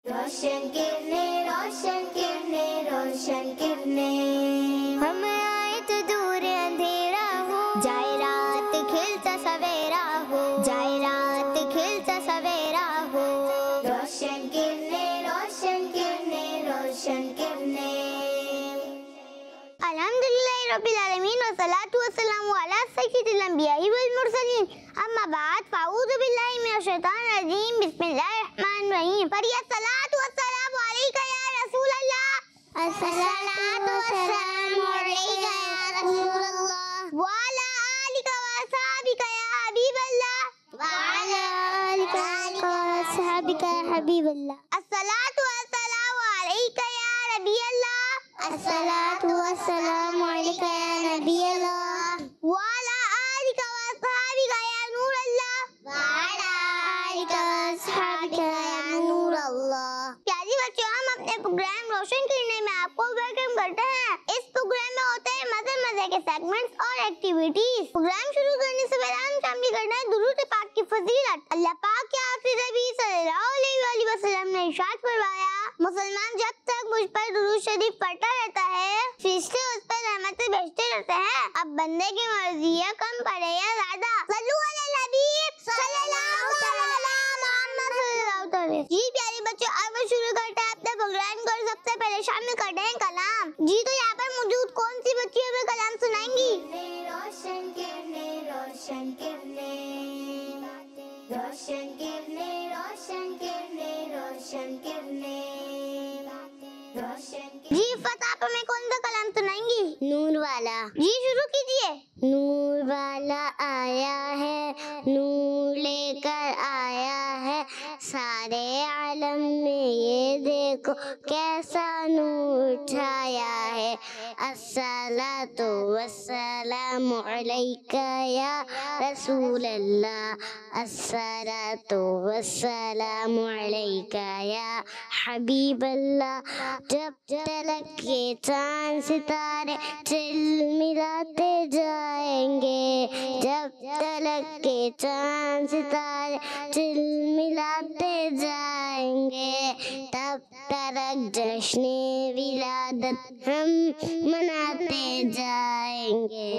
रोशन किरणें, रोशन किरणें, रोशन किरणें। हम आए तो दूर अंधेरा हो, जाए रात खिलता सवेरा हो, जाए रात खिलता सवेरा हो। रोशन किरणें, रोशन किरणें, रोशन किरणें। अल्हम्दुलिल्लाहि रब्बिल आलमीन व सलातु व सलामु अला सय्यिदिल अंबिया'i वल मुरसलीन। अम्मा बाद फ़अऊज़ु बिल्लाहि मिनश शैतानिर रजीम। बिस्मिल्लाहिर रहमानिर रहीम। फरिया सलातु व सलामु अलैका या रसूल अल्लाह। अस्सलातु व सलामु अलैका या रसूल अल्लाह व अला आलिका व असहाबिका या हबीब अल्लाह, व अला आलिका व असहाबिका या हबीब अल्लाह। अस्सलातु व सलामु अलैका या नबी अल्लाह। अस्सलातु व सलामु अलैका या नबी अल्लाह व अला आलिका व असहाबिका या नूर अल्लाह, व अला आलिका व असहाबिका या नूर अल्लाह। प्यारी बच्चों, हम अपने प्रोग्राम रोशन करने में आपको वेलकम करते हैं। इस प्रोग्राम में होते हैं मजे के सेगमेंट्स और एक्टिविटीज। प्रोग्राम शुरू करने से पहले हम शामिल करना है दुरूद पाक की फजीलत। अल्लाह पाक के आखिरी नबी सल्लल्लाहु अलैहि वसल्लम ने इरशाद फरमाया, मुसलमान जब तक मुझ पर दुरूद शरीफ पढ़ता रहता है, फरिश्ते उस पर रहमतें भेजते रहते हैं। अब बंदे की मर्जी है कम पढ़े या ज्यादा। सल्लु अला नबी सल्लल्लाहु अलैहि। जी प्यारे बच्चों, अब शुरू करते हैं अपने प्रोग्राम को। सबसे पहले शामिल करते हैं कलाम। जी तो यहाँ पर मौजूद कौन सी बच्ची हमें कलाम सुनाएंगी? रोशन किरणें, रोशन किरणें, रोशन किरणें, रोशन किरणें, रोशन किरणें, रोशन। जी फतह, आप हमें कौन सा कलाम सुनाएंगी? नूर वाला। जी शुरू कीजिए। नूर वाला आया है, नूर लेकर आया है, सारे आलम में ये देखो कैसा नूर छाया है। अस्सलातु वस्सलामु अलैका या रसूल अल्लाह, अस्सलातु वस्सलामु अलैका या हबीब अल्लाह। जब तलक के चांद सितारे चिलमिलाते जाएंगे, जब तलक के चांद सितारे चिलमिलाते जाएंगे, तब तलक जश्ने विलादत हम मनाते जाएंगे,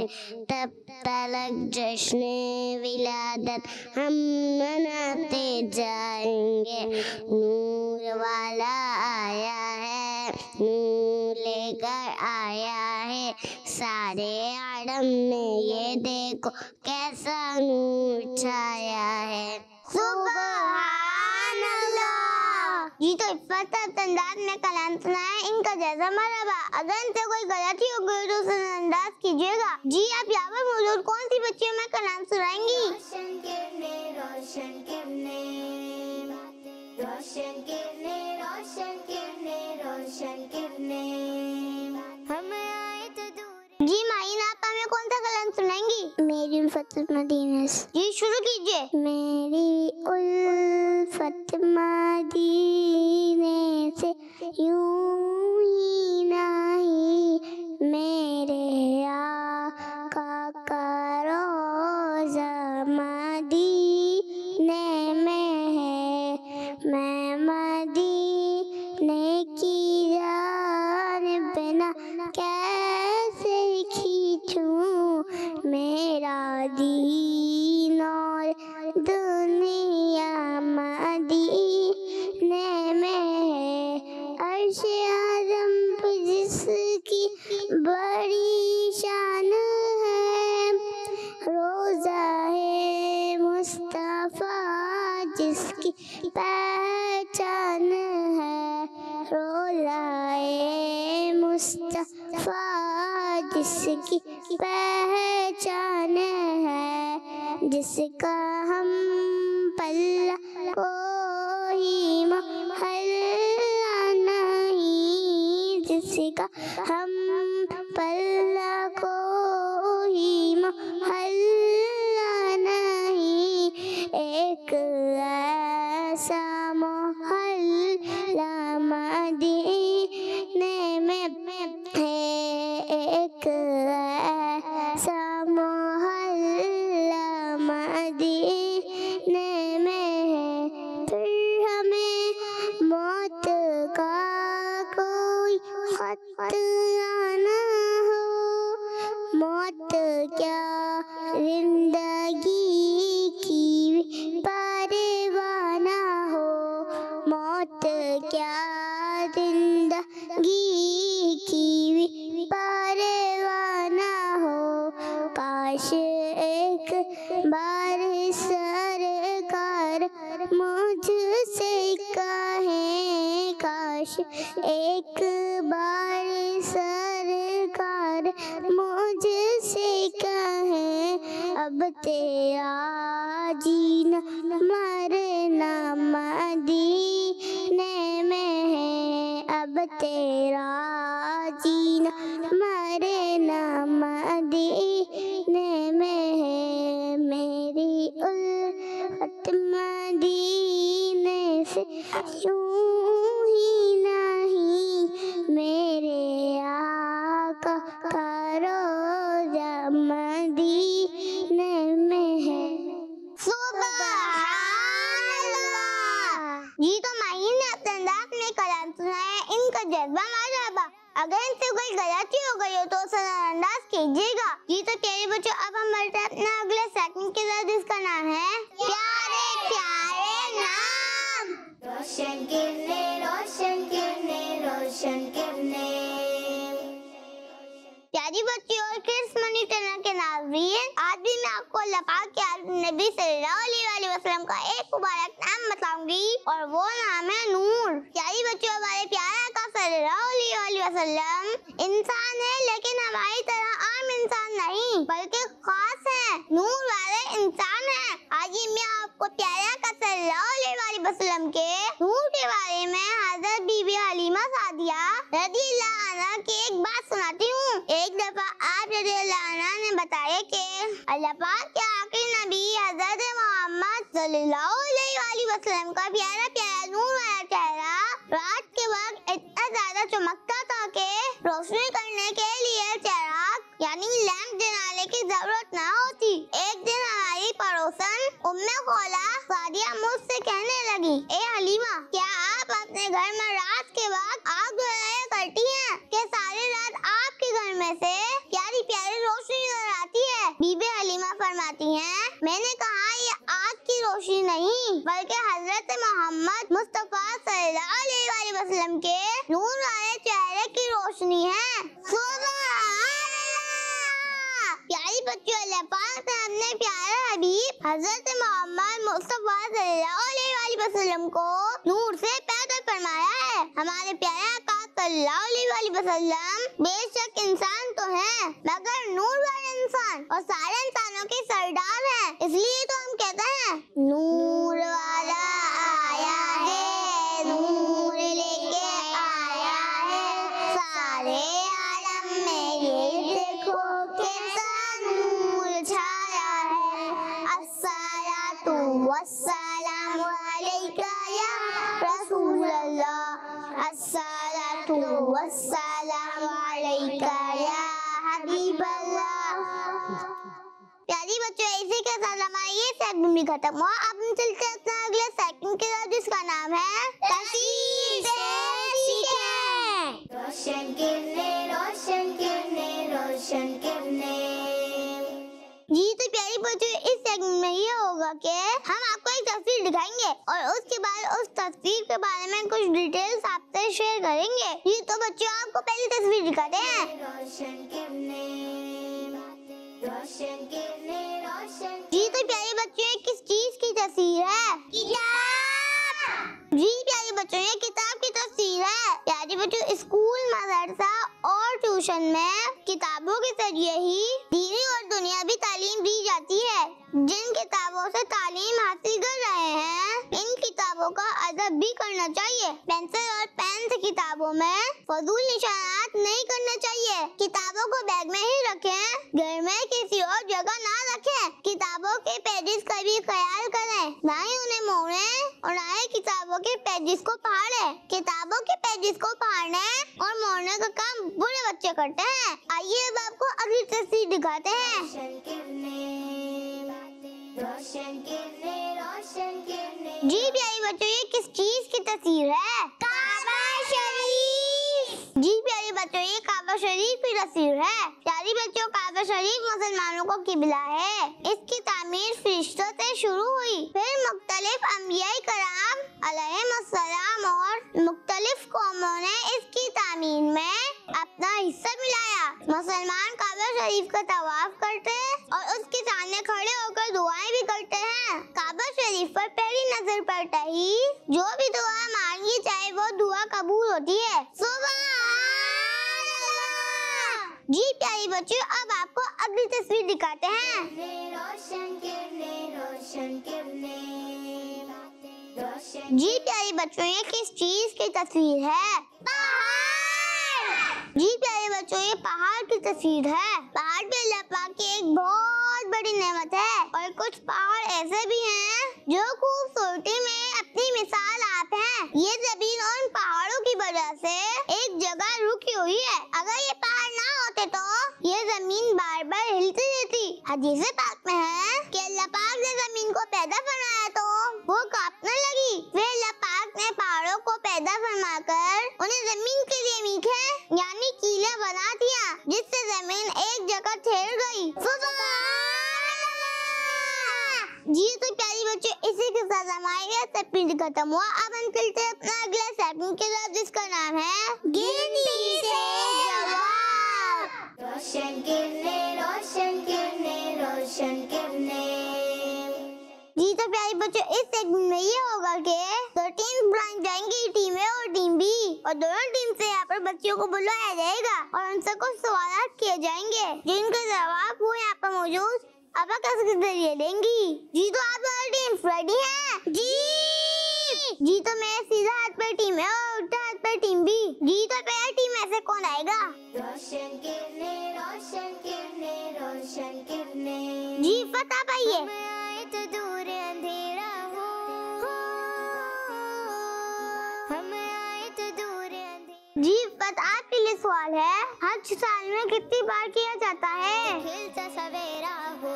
तब तलक जश्ने विलादत हम मनाते जाएंगे। नूर वाला आया है, नूर लेकर आया है, सारे आलम में ये देखो कैसा नूर छाया है। सुभान अल्लाह। जी तो इफ़्फ़त अंदाज में कलाम सुनाया, इनका जैसा मरहबा। अगर इनसे कोई गलती हो गई तो उसे अंदाज कीजिएगा। जी आप यहाँ पर मौजूद कौन सी बच्ची हमें कलाम सुनाएंगी? रोशन किरणें, रोशन किरणें, रोशन किरणें, रोशन किरणें, रोशन किरणें। हम आए तो दूर। जी माइन, आप हमें कौन सा कलाम सुनाएंगी? मेरी उल्फत मदीने से। जी शुरू कीजिए। मेरी उल्फत मदीने से यूं ही नहीं, मेरे आका का रोज़ा मदीने में है। मैं मदीने की जानिब ना कैसे खींचूं, मेरा दीन और दुनिया मदीने में है। अर्श-ए आज़म पे जिसकी बड़ी शान है, रोज़ा है मुस्तफ़ा जिसकी पहचान है, रोज़ा है मुस्तफ़ा जिसकी पहचान है, जिसका हम पल्ला कोई मोहल्ला नहीं, जिसका हम पल्ला कोई मोहल्ला नहीं। एक ऐसा मोहल्ला मदीने में है, एक ऐसा मोहल्ला मदीने में है। फिर हमें मौत खत आना हो, मौत क्या जिंदगी की परवाह ना हो, मौत क्या जिंदगी की परवाह ना हो। काश एक बार सरकार मुझसे कहे, काश एक बार सरकार मुझसे कहे, अब तेरा जीना मरना मदीने में है, अब तेरा जीना मरना मदीने में है। मेरी उल्फत मदीने से यूं ही नहीं, मेरे आका का रोज़ा मदीने में है। सुभान अल्लाह। जी तो माहिर ने अपने अंदाज में कलाम सुनाया, इनका जज्बा माशाअल्लाह। अगर इनसे कोई गलती हो गई हो तो उसे नजरअंदाज कीजिएगा। जी तो प्यारे बच्चों, अब हम बढ़ते हैं अपने अगले सेकंड के साथ, जिसका नाम है प्यारे प्यारे नाम। रोशन किरने, रोशन किरने, रोशन किरने। प्यारी बच्चों और किड्स मनी चैनल के नाज़रीन, आज भी मैं आपको अल्लाह पाक के नबी सल्लल्लाहु अलैहि वसल्लम का एक मुबारक नाम बताऊंगी और वो नाम है नूर। प्यारी बच्चों, हमारे प्यारे आका सल्लल्लाहु अलैहि वसल्लम इंसान है, लेकिन हमारी तरह आम इंसान नहीं बल्कि खास है, नूर वाले इंसान है। आज मैं आपको प्यारे आका सल्लल्लाहु अलैहि वसल्लम के नूर के बारे में हज़रत बीबी हलीमा सादिया रज़ियल्लाहु अन्हा की एक बात सुनाती हूँ। एक दफा आप रज़ियल्लाहु अन्हा ने बताया कि अल्लाह पाक के आखिरी नबी हज़रत मोहम्मद सल्लल्लाहु अलैहि वसल्लम का प्यारा प्यारा नूर वाला चेहरा रात के वक्त इतना ज्यादा चमकता था कि रोशनी करने के लिए चिराग यानी लैंप जलाने की जरूरत न होती। एक दिन हमारी पड़ोसन उम्मे खौला सादिया मुझसे कहने लगी, ए हलीमा, क्या आप अपने घर में रात के वक्त आग जलाया करती हैं कि सारी रात आपके घर में से प्यारी प्यारी रोशनी नजर आती है? बीबी हलीमा फरमाती हैं, मैंने कहा ये आग की रोशनी नहीं बल्कि हजरत मोहम्मद मुस्तफा सल्लल्लाहु अलैहि वसल्लम के नूर वाले चेहरे की रोशनी है। प्यारी बच्चों, अल्लाह पाक ने अपने प्यारे हबीब हजरत मोहम्मद मुस्तफा सल्लल्लाहु अलैहि वसल्लम को नूर से पैदा फरमाया है। हमारे प्यारे आका सल्लल्लाहु अलैहि वसल्लम बेशक इंसान तो हैं मगर नूर वाले इंसान और सारे इंसानों के सरदार हैं, इसलिए तो हम कहते हैं नूर वाला आया है, नूर लेके आया है, सारे आलम में ये देखो कैसा नूर छाया है। अस्सलातु वस्सलामु अलैका या रसूल अल्लाह, अस्सलातु वस्सलामु अलैका या हबीब अल्लाह। प्यारी बच्चों, इसी के साथ हमारा ये सेगमेंट भी खत्म हुआ। अब हम चलते हैं अगले सेगमेंट के साथ, जिसका नाम है तस्वीर से सीखें। रोशन किरने, रोशन किरने, रोशन किरने। जी तो प्यारी बच्चों, इस सेगमेंट में ये होगा कि हम आपको एक तस्वीर दिखाएंगे और उसके बाद उस तस्वीर के बारे में कुछ डिटेल्स आपसे शेयर करेंगे। जी तो बच्चों, आपको पहली तस्वीर दिखाते हैं। रोशन किरने, रोशन किरने, रोशन। जी तो प्यारे बच्चों, ये किस चीज की तस्वीर है? किताब। जी प्यारे बच्चों, ये किताब की तस्वीर है। प्यारे बच्चों, स्कूल, मदरसा और ट्यूशन में किताबों के जरिए ही दीनी और दुनियावी तालीम दी जाती है। जिन किताबों से तालीम हासिल कर रहे हैं, इन किताबों का अदब भी करना चाहिए। पेंसिल और पेन से किताबों में फजूल निशानात नहीं करना चाहिए। किताबों को बैग में ही रखें, घर में किसी और जगह ना रखें। किताबों के पेजेस का भी ख्याल करें, ना ही उन्हें मोड़ें और ना ही किताबों के पेजेस को फाड़ें। किताबों के पेजेस को फाड़ने और मोड़ने का काम बुरे बच्चे करते हैं। आइए अब आपको अगली तस्वीर दिखाते हैं। रोशन किरने, रोशन किरने, रोशन किरने। जी प्यारे बच्चों, ये किस चीज की तस्वीर है? काबा शरीफ। जी प्यारे काबा शरीफ की तस्वीर है। प्यारी बच्चों, काबा शरीफ मुसलमानों को किबला है। इसकी तामीर फरिश्तों से शुरू हुई, फिर मुख्तलिफ अंबियाए कराम अलैहिमुस्सलाम और मुख्तलिफ कौमों ने इसकी तामीर में अपना हिस्सा मिलाया। मुसलमान काबा शरीफ का तवाफ करते हैं और उसके सामने खड़े होकर दुआएं भी करते हैं। काबा शरीफ पर पहली नजर पड़ता ही जो भी दुआ मांगी जाए वो दुआ कबूल होती है। जी प्यारी बच्चों, अब आपको अगली तस्वीर दिखाते हैं। जी प्यारी बच्चों, ये किस चीज की तस्वीर है? पहाड़। जी प्यारे बच्चों, ये पहाड़ की तस्वीर है। पहाड़ भी अल्लाह पाक की एक बहुत बड़ी नेमत है और कुछ पहाड़ ऐसे भी हैं जो खूबसूरती में अपनी मिसाल आप हैं। ये जमीन उन पहाड़ों की वजह से एक जगह रुकी हुई है। अगर ये पहाड़ ना होते तो ये जमीन बार बार हिलती रहती। हदीस पाक में है कि अल्लाह पाक ने जमीन को पैदा फरमाया तो वो कांपने लगी। फिर अल्लाह पाक ने पहाड़ों को पैदा फरमाकर उन्हें जमीन के लिए मीठे यानी कीले बना दिया, जिससे जमीन एक जगह ठहर गई। जी तो प्यारी बच्चों, इसी के साथ हमारी तस्वीर खत्म हुआ। अब हम चलते हैं अपना अगला सेगमेंट के साथ, जिसका नाम है गिनती से जवाब। रोशन किरने, रोशन किरने, रोशन किरने। जी तो प्यारी बच्चों, इस सेगमेंट में ये होगा कि 13 ब्रांच जाएंगी, टीम ए और टीम बी, और दोनों टीम से यहाँ पर बच्चियों को बुलाया जाएगा और उनसे कुछ सवाल किए जाएंगे जिनका जवाब वो यहाँ पर मौजूद अबाकस के जरिए देंगी। जी तो आप दोनों टीम रेडी हैं? जी तो मैं सीधा हाथ पर टीम है और उल्टा हाथ पर टीम बी। जी तो पहला टीम में से कौन आएगा? रोशन किरने, रोशन किरने, रोशन किरने। जी फता पाइए। तो दूर अंधेरा हो, हम आए तो दूर अंधेरा। जी फत आपके लिए सवाल है, हज साल में कितनी बार किया जाता है? खिलता सवेरा हो।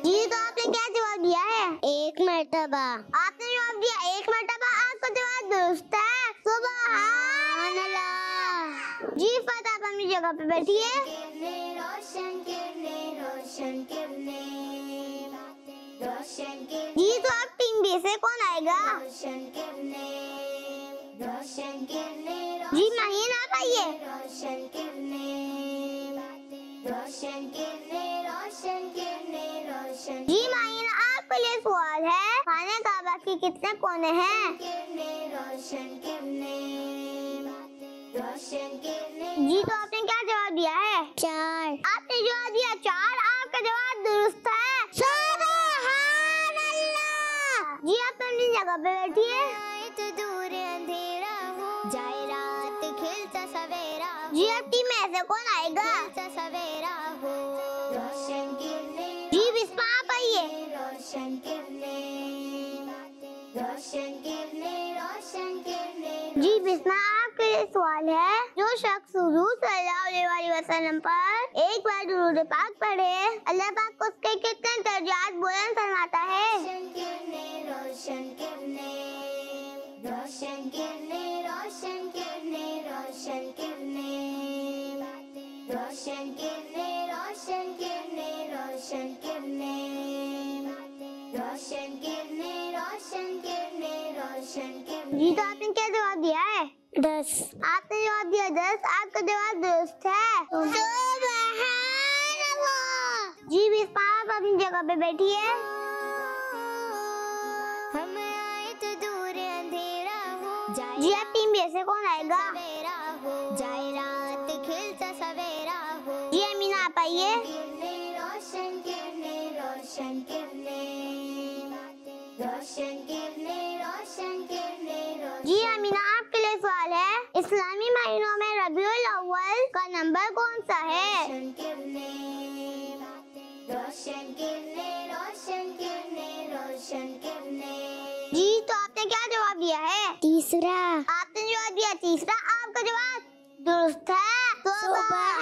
जी तो आपने क्या जवाब दिया है? एक मर्तबा। आपने जवाब दिया एक मर्तबा, आपका जवाब दुरुस्त है। सुभान अल्लाह। जी फत आप अपनी जगह पे बैठिए। रोशन किरने, रोशन किरने, रोशन किरने। जी तो आप टीम बी से कौन आएगा? रोशन किरने, रोशन किरने। जी माहिन आप आइए। रोशन किरने, रोशन किरने, रोशन किरने, रोशन। जी माहिन आपके लिए सवाल है, खाने काबा के कितने कोने हैं? रोशन किरने, रोशन किरने। जी तो आपने क्या जवाब दिया है? 4। आपने जवाब दिया 4, आपका जवाब दुरुस्त है। सुभान अल्लाह। जी आप अपनी जगह पे बैठिए। तो दूर अंधेरा हो, जाए रात खिलता सवेरा। जी अब टीम में से कौन आएगा? खिलता सवेरा हो। रोशन किरने। जी बिस्मा आप आइए। रोशन किरने, रोशन किरने, रोशन किरने। जी बिस्मा आपके लिए सवाल है, जो शख्स हुजूर सल्लल्लाहु अलैहि वसल्लम पर एक बार दुरूद पाक पढ़े, अल्लाह पाक को उसके कितने दर्जात बुलंद फरमाता है? रोशन किरने, रोशन किरने, रोशन किरने, रोशन किरने, रोशन किरने, रोशन किरने, रोशन किरने, रोशन किरने, रोशन किरने, रोशन किरने, रोशन किरने। जी तो आपने क्या जवाब दिया है? 10। आपने जवाब दिया 10, आपका जवाब दुरुस्त है। सुभान अल्लाह। जी बिस्मा आप अपनी जगह पे बैठिए। हम आए तो दूर अंधेरा हो, जी आप टीम बी से कौन आएगा? सवेरा हो, जाए रात खिलता सवेरा हो। जी अमीना आप आइए। रोशन किरने, रोशन किरने, रोशन किरने, रोशन किरने, रोशन। जी अमीना आपके लिए सवाल है, इस्लामी महीनों में रबीउल अव्वल का नंबर कौन सा है? रोशन किरने, रोशन किरने, रोशन किरने, रोशन किरने। जी तो आपने क्या जवाब दिया है? तीसरा। आपने जवाब दिया तीसरा, आपका जवाब दुरुस्त है। सुभान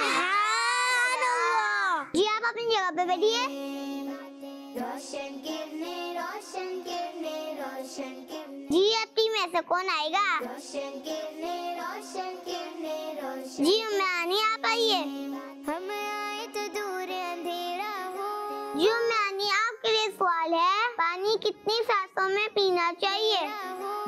अल्लाह। जी आप अपनी जगह पे बैठिए। रोशन किरने, रोशन किरने, रोशन किरने। जी अब टीम में से कौन आएगा? रोशन किरने, रोशन किरने, रोशन। जी मैं अपनी सांसों में पीना चाहिए।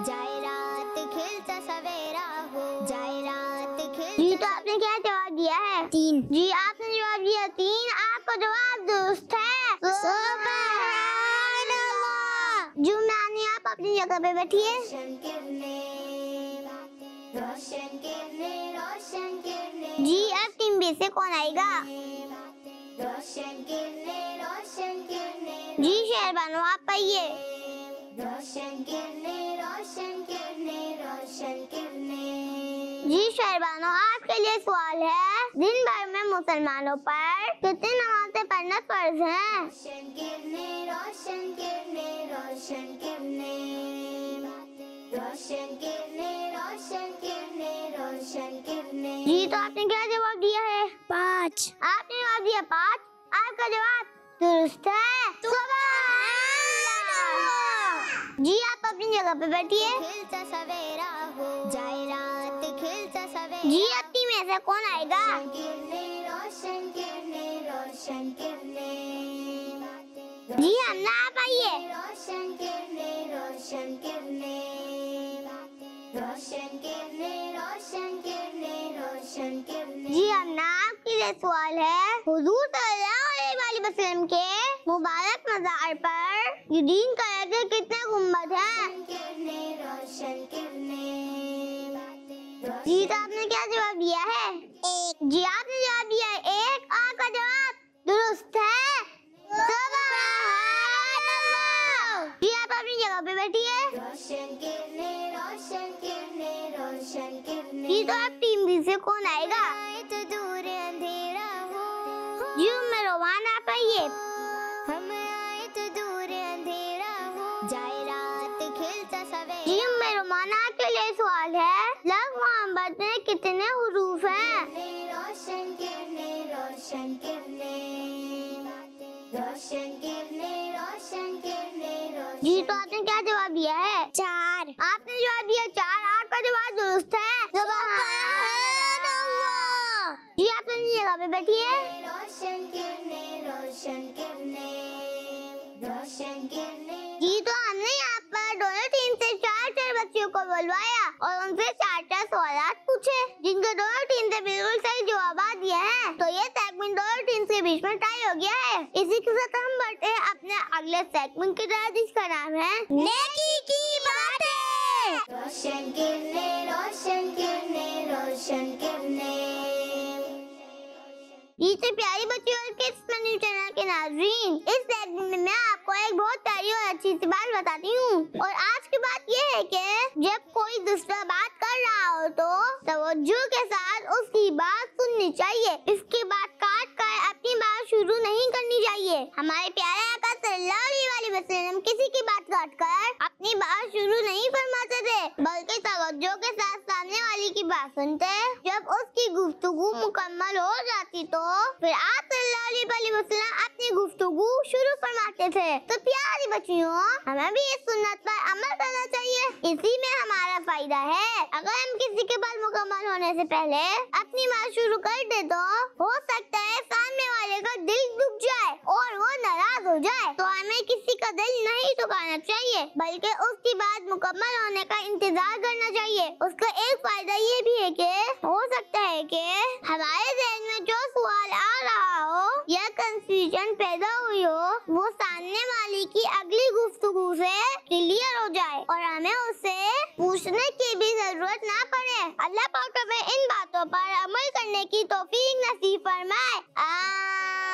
जाए रात खिलता सवेरा हो, जाए रात खिलता। जी तो आपने क्या जवाब दिया है? 3। जी आपने जवाब दिया 3। आपका जवाब दुरुस्त है। सुभान अल्लाह। जुम्मानी आप अपनी जगह पे बैठिए। रोशन किरने, रोशन किरने, रोशन किरने। जी अब टीम बी से कौन आएगा? रोशन किरने, रोशन किरने। जी शहरबानो आप आइए। रोशन किरने, रोशन किरने, रोशन किरने। जी शहरबानो आपके लिए सवाल है, दिन भर में मुसलमानों पर कितनी नमाज़ें पढ़ना फर्ज है? रोशन किरने, रोशन किरने, रोशन किरने। रोशन किरने, रोशन किरने, रोशन किरने। जी तो आपने क्या जवाब दिया है? 5। आपने जवाब दिया 5। आपका जवाब दुरुस्त है। जी आप अपनी जगह पे बैठिए। खिलता सवेरा हो, जाए रात खिलता सवेरा। जी अब टीम में से कौन आएगा? रोशन किरने, रोशन किरने, रोशन किरने। जी हमना आप आइए। रोशन किरने, रोशन किरने। रोशन किरने, रोशन किरने, रोशन किरने। जी हमना आपके लिए सवाल है, हुजूर सल्लल्लाहु अलैहि वसल्लम के मुबारक मज़ार पर यदीन कलर के कितने गुंबद हैं? रोशन किरने, रोशन किरने। जी तो आपने क्या जवाब दिया है? 1। जी आपने जवाब दिया है 1। आपका जवाब दुरुस्त है। सुभान अल्लाह। जी आप अपनी जगह पे बैठिए। रोशन किरने, रोशन किरने, रोशन किरने। जी तो अब टीम बी से कौन आएगा? आए तो दूर अंधेरा हो, जी उम्मे रोमान आप आइए। हम आए तो दूर अंधेरा हो, जाए रात खिलता सवेरा। जी उम्मे रोमान आपके लिए सवाल है, लफ्ज़ मोहब्बत में कितने हुरूफ हैं? रोशन किरने, रोशन किरने। रोशन किरने, रोशन किरने, रोशन। जी तो आपने क्या जवाब दिया है? 4। आपने जवाब दिया 4। आपका जवाब दुरुस्त है। सुभान अल्लाह। जी आप अपनी जगह पे बैठिए। रोशन किरने, रोशन किरने, रोशन किरने। जी तो हमने यहाँ पर दोनों टीम से 4 बच्चों को बुलवाया और उनसे 4 सवाल पूछे, जिनके दोनों टीम से बिल्कुल सही जवाब दिए हैं। तो ये सेगमेंट दोनों टीम के बीच में टाई हो गया है। इसी के साथ हम बढ़ते हैं अपने अगले सेगमेंट की तरफ, जिसका नाम है नेकी की बातें। रोशन किरने, रोशन किरने, रोशन किरने। जी तो प्यारी बच्चों और किड्स मेन्यू चैनल के नाज़रीन, इस सेगमेंट में मैं आपको एक बहुत प्यारी और अच्छी सी बात बताती हूँ। और आज की बात ये है कि जब कोई दूसरा बात कर रहा हो तो तवज्जो के साथ उसकी बात सुननी चाहिए। इसकी बात काट कर अपनी बात शुरू नहीं करनी चाहिए। हमारे प्यारे आका सल्लल्लाहु अलैहि वसल्लम किसी की बात काट कर अपनी बात शुरू नहीं फरमाते थे, बल्कि तवज्जो के साथ सामने वाली की बात सुनते। जब उसकी गुफ्तगू मुकम्मल हो जाती तो फिर आप सल्लल्लाहु अलैहि वसल्लम अपनी गुफ्तगू शुरू फरमाते थे। तो प्यारी बच्चियों, हमें भी इस सुन्नत पर अमल करना चाहिए। इसी में हमारा फायदा है। अगर हम किसी के बात मुकम्मल होने से पहले अपनी बात शुरू कर दे तो हो सकता है सामने वाले का दिल दुख जाए और वो नाराज हो जाए। तो हमें किसी का दिल नहीं दुखाना चाहिए, बल्कि उसकी बात मुकम्मल होने का इंतजार करना चाहिए। उसका एक फायदा ये भी है कि हो सकता है कि हमारे ज़हन में जो सवाल आ रहा हो या कंफ्यूजन पैदा हुई हो, वो सामने वाली की अगली गुफ्तगू से क्लियर हो जाए और हमें उससे पूछने की भी जरूरत ना पड़े। अल्लाह पाक हमें इन बातों पर अमल करने की तौफीक नसीब फरमाए।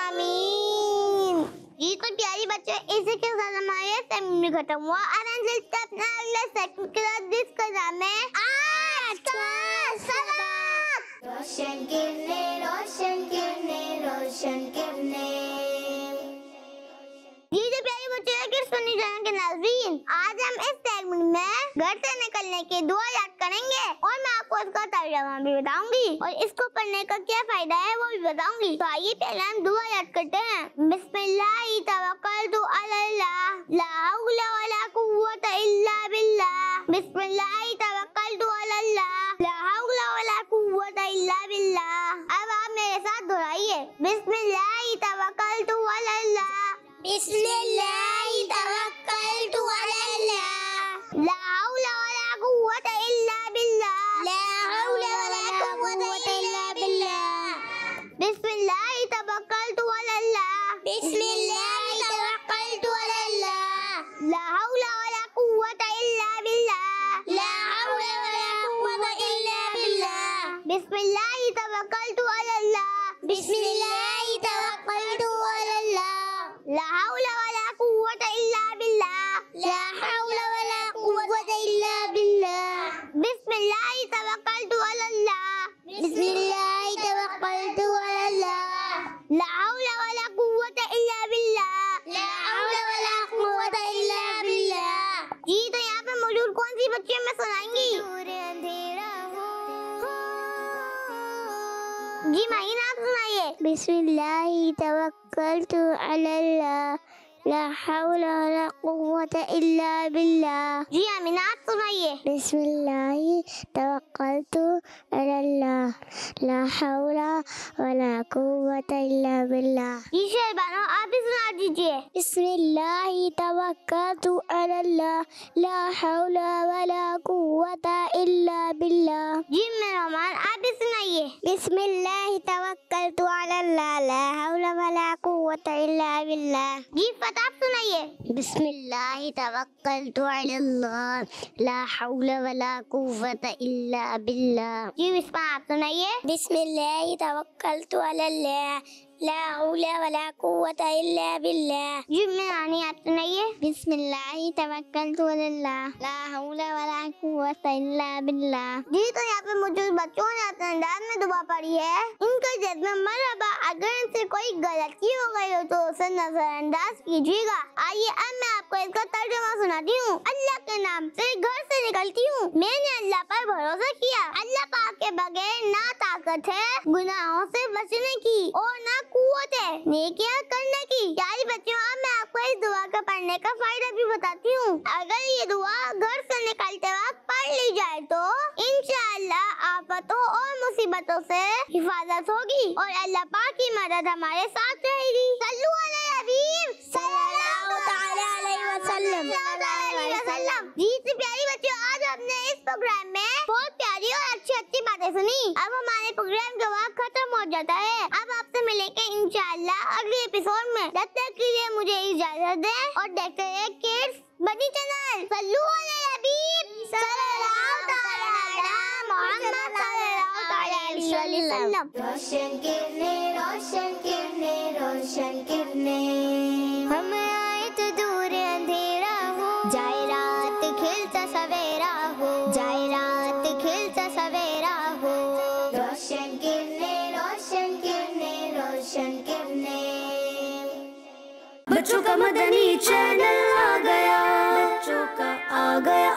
आमीन। जी तो प्यारी बच्चे, इसी के साथ हमारे सेगमेंट खत्म हुआ। अब हम चलते अपना अगले सेगमेंट के साथ, जिसका नाम है आज का सबक। रोशन किरने, रोशन किरने, रोशन किरने। जी तो प्यारे बच्चे किस सुनी चैनल के नाज़रीन, आज हम इस सेगमेंट में घर से निकलने की दुआ याद करेंगे और मैं आपको इसका तर्जुमा भी बताऊंगी और इसको पढ़ने का क्या फायदा है वो भी बताऊंगी। तो आइए पहले हम दुआ याद करते हैं। बिस्मिल्लाहि तवक्कलतु अलल्लाह, ला हौला वला कुव्वता इल्ला बिल्लाह। बिस्मिल्लाहि तवक्कलतु अलल्लाह, ला हौला वला कुव्वता इल्ला बिल्लाह। अब आप मेरे साथ दोहराइए, बिस्मिल्लाहि तवक्कलतु अलल्लाह, बिस्मिल्लाहि तवक्कलतु बिस्मिल्लाहि तवक्कलतु अलल्लाह, बिस्मिल्लाहि तवक्कलतु अलल्लाह, ला हौला वला कुव्वता इल्ला बिल्लाह, ला हौला वला कुव्वता इल्ला बिल्लाह, बिस्मिल्लाहि तवक्कलतु अलल्लाह, बिस्मिल्लाहि तवक्कलतु अलल्लाह, ला हौला वला कुव्वता इल्ला बिल्लाह, ला हौला वला कुव्वता इल्ला बिल्लाह। जी तो यहाँ पे मौजूद कौन सी बच्ची हमें सुनाएंगी? जी माहीन आप सुनाइए। बिस्मिल्लाहि तवक्कलतु अलल्लाह, ला हौला वला कुव्वता इल्ला बिल्लाह। जी आमीना आप सुनाइए। बिस्मिल्लाहि तवक्कलतु अलल्लाह, ला हौला वला कुव्वता इल्ला बिल्लाह। जी शहबानो आप भी सुना दीजिए। बिस्मिल्लाहि तवक्कलतु अलल्लाह, ला हौला वला कुव्वता इल्ला बिल्लाह। जी मेहमान आप भी सुनाइए। बिस्मिल्लाहि तवक्कलतु अलल्लाह, ला हौला वला कुव्वता इल्ला बिल्लाह। जी फतह आप सुनाइए। बिस्मिल्लाहि तवक्कलतु अलल्लाह, ला हौला वला कुव्वता इल्ला बिल्लाह। जी विस्मा आप सुनाइए। बिस्मिल्लाहि तवक्कलतु अलल्लाह, ला हौला वला कुव्वता इल्ला बिल्लाह। जी मेहरानी आप सुनाइए। बिस्मिल्लाहि तवक्कलतु अलल्लाह, ला हौला वला कुव्वता इल्ला बिल्लाह। जी तो यहाँ पे मौजूद बच्चों ने अपने अंदाज में दुआ पढ़ी है। इनके जज्बे मरहबा, अगर इनसे कोई गलती हो गई हो तो उसे नजरअंदाज कीजिएगा। आइए अब मैं आपको इसका तर्जुमा सुनाती हूँ। अल्लाह के नाम से घर से निकलती हूँ, मैंने अल्लाह पर भरोसा किया। अल्लाह पाक के बगैर ना ताकत है गुनाहों से बचने की और ना कुव्वत है नेकियां करने की। प्यारी बच्चों अब मैं आपको इस दुआ का पढ़ने का फायदा भी बताती हूँ। अगर ये दुआ घर से निकलते वक्त पढ़ ली जाए तो इंशाअल्लाह आफतों और मुसीबतों से हिफाजत होगी और अल्लाह पाक की मदद हमारे साथ रहेगी। सल्लु अला हबीब सल्लल्लाहु तआला अलैहि वसल्लम। जी तो प्यारी बच्चों आज आपने इस प्रोग्राम में बहुत प्यारी और अच्छी बातें सुनी। अब हमारे प्रोग्राम का वक्त खत्म हो जाता है। अब आपसे मिलेंगे इंशाअल्लाह अगले एपिसोड में। तब तक के लिए मुझे इजाजत दें और देखते रहिए किड्स बनी चैनल। सल्लु अला हबीब सल्लल्लाहु तआला अला मुहम्मद सल्लल्लाहु तआला अलैहि वसल्लम। रोशन किरने रोशन किरने रोशन किरने, हम आए तो दूर अंधेरा हो, जाए रात खिलता सवेरा हो, जाए रात खिलता सवेरा हो। रोशन किरने रोशन किरने रोशन किरने। बच्चों का मदनी चैनल आ गया, बच्चों का आ गया